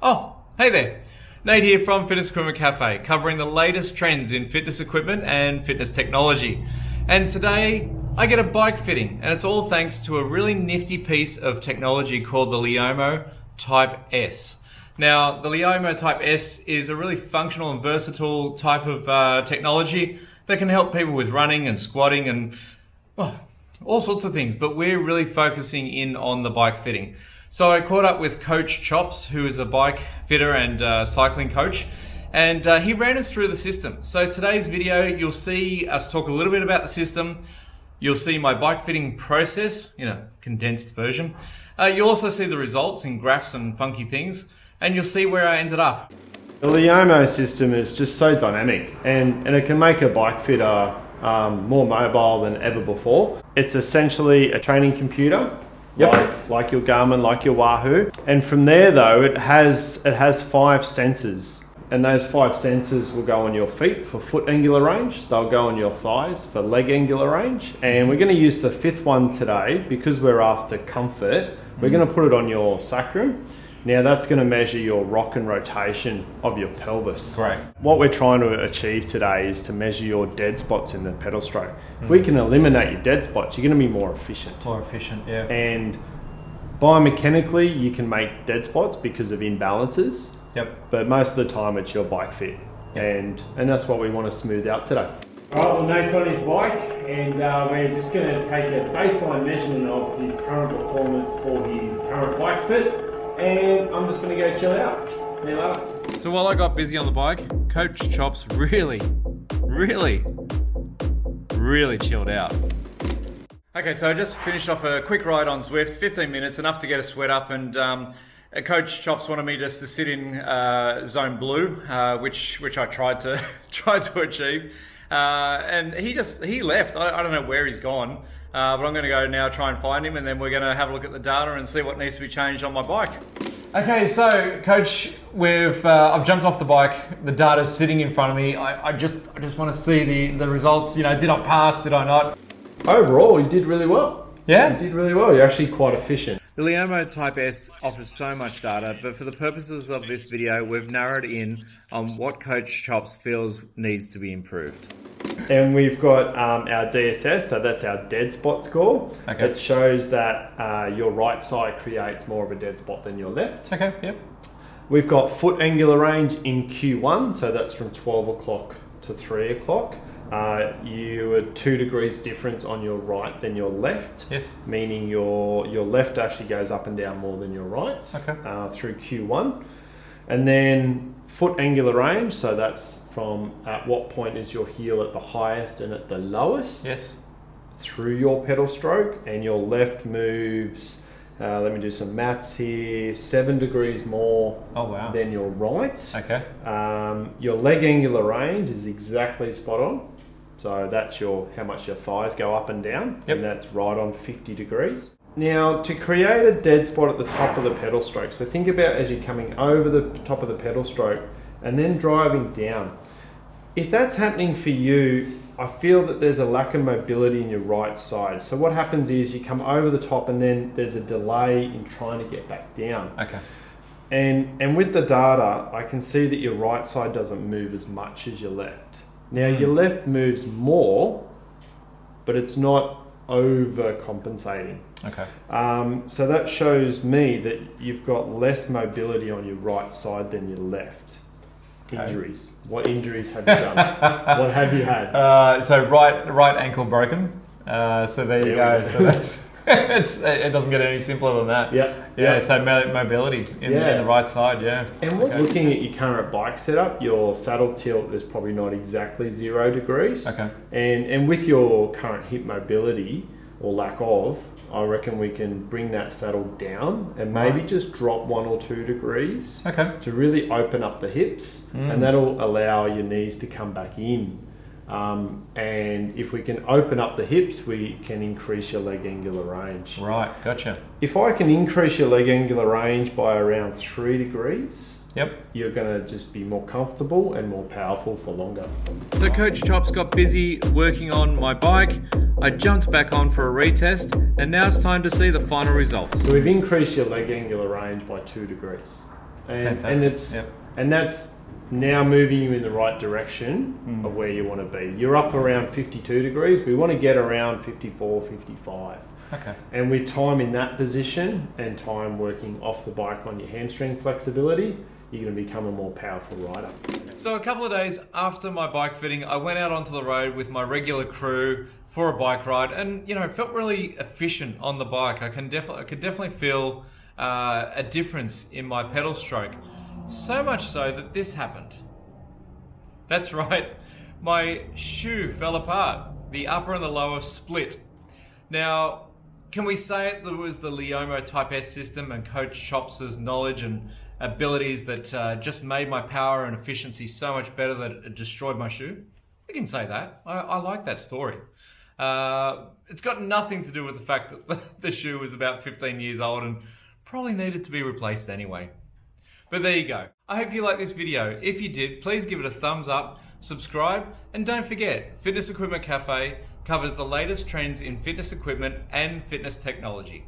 Oh, hey there. Nate here from Fitness Equipment Cafe, covering the latest trends in fitness equipment and fitness technology. And today, I get a bike fitting, and it's all thanks to a really nifty piece of technology called the Leomo Type S. Now, the Leomo Type S is a really functional and versatile type of technology that can help people with running and squatting and all sorts of things, but we're really focusing in on the bike fitting. So I caught up with Coach Chops, who is a bike fitter and cycling coach, and he ran us through the system. So today's video, you'll see us talk a little bit about the system. You'll see my bike fitting process in a condensed version. You'll also see the results in graphs and funky things, and you'll see where I ended up. The Lyomo system is just so dynamic, and it can make a bike fitter more mobile than ever before. It's essentially a training computer. Yep. Like your Garmin, like your Wahoo. And from there though, it has 5 sensors. And those 5 sensors will go on your feet for foot angular range. They'll go on your thighs for leg angular range. And we're going to use the 5th one today because we're after comfort. We're going to put it on your sacrum. Now that's going to measure your rock and rotation of your pelvis. Great. What we're trying to achieve today is to measure your dead spots in the pedal stroke. If we can eliminate your dead spots, you're going to be more efficient. More efficient, yeah. And biomechanically, you can make dead spots because of imbalances. Yep. But most of the time, it's your bike fit. Yep. And that's what we want to smooth out today. All right, well, Nate's on his bike, and we're just going to take a baseline measurement of his current performance for his current bike fit. And I'm just going to go chill out. See you later. So while I got busy on the bike, Coach Chops really chilled out. Okay, so I just finished off a quick ride on Zwift, 15 minutes, enough to get a sweat up, and Coach Chops wanted me just to sit in zone blue, which I tried to achieve. And he left. I don't know where he's gone, but I'm going to go now try and find him, and then we're going to have a look at the data and see what needs to be changed on my bike. Okay, so Coach, I've jumped off the bike. The data's sitting in front of me. I just want to see the results. You know, did I pass? Did I not? Overall, you did really well. Yeah? You did really well. You're actually quite efficient. The Leomo Type S offers so much data, but for the purposes of this video, we've narrowed in on what Coach Chops feels needs to be improved. And we've got our DSS, so that's our dead spot score. Okay. It shows that your right side creates more of a dead spot than your left. Okay, yep. We've got foot angular range in Q1, so that's from 12 o'clock to 3 o'clock. You are 2 degrees difference on your right than your left. Yes. Meaning your left actually goes up and down more than your right. Okay. Through Q1. And then foot angular range, so that's from at what point is your heel at the highest and at the lowest. Yes. Through your pedal stroke, and your left moves, let me do some maths here, 7 degrees more than your right. Okay. Your leg angular range is exactly spot on. So that's how much your thighs go up and down. Yep. And that's right on 50 degrees. Now, to create a dead spot at the top of the pedal stroke, so think about as you're coming over the top of the pedal stroke and then driving down. If that's happening for you, I feel that there's a lack of mobility in your right side. So what happens is you come over the top and then there's a delay in trying to get back down. Okay. And with the data, I can see that your right side doesn't move as much as your left. Now, your left moves more, but it's not overcompensating. Okay. So that shows me that you've got less mobility on your right side than your left. Okay. Injuries. What injuries have you done? What have you had? So right ankle broken. So there you go. So that's it doesn't get any simpler than that. Yeah. So mobility in the right side. Yeah. And looking at your current bike setup, your saddle tilt is probably not exactly 0 degrees. Okay. And with your current hip mobility or lack of, I reckon we can bring that saddle down and maybe just drop 1 or 2 degrees. Okay. To really open up the hips, and that'll allow your knees to come back in. And if we can open up the hips, we can increase your leg angular range. Right, gotcha. If I can increase your leg angular range by around 3 degrees, you're going to just be more comfortable and more powerful for longer. So Coach Chops got busy working on my bike. I jumped back on for a retest, and now it's time to see the final results. So we've increased your leg angular range by 2 degrees. and Fantastic. it's Yep. and that's now moving you in the right direction of where you want to be. You're up around 52 degrees. We want to get around 54, 55. Okay. And with time in that position and time working off the bike on your hamstring flexibility, you're going to become a more powerful rider. So a couple of days after my bike fitting, I went out onto the road with my regular crew for a bike ride, and it felt really efficient on the bike. I could definitely feel a difference in my pedal stroke. So much so that this happened. That's right, my shoe fell apart. The upper and the lower split. Now, can we say it was the Leomo Type S system and Coach Chops' knowledge and abilities that just made my power and efficiency so much better that it destroyed my shoe? We can say that. I like that story. It's got nothing to do with the fact that the shoe was about 15 years old and probably needed to be replaced anyway. But there you go. I hope you liked this video. If you did, please give it a thumbs up, subscribe, and don't forget, Fitness Equipment Cafe covers the latest trends in fitness equipment and fitness technology.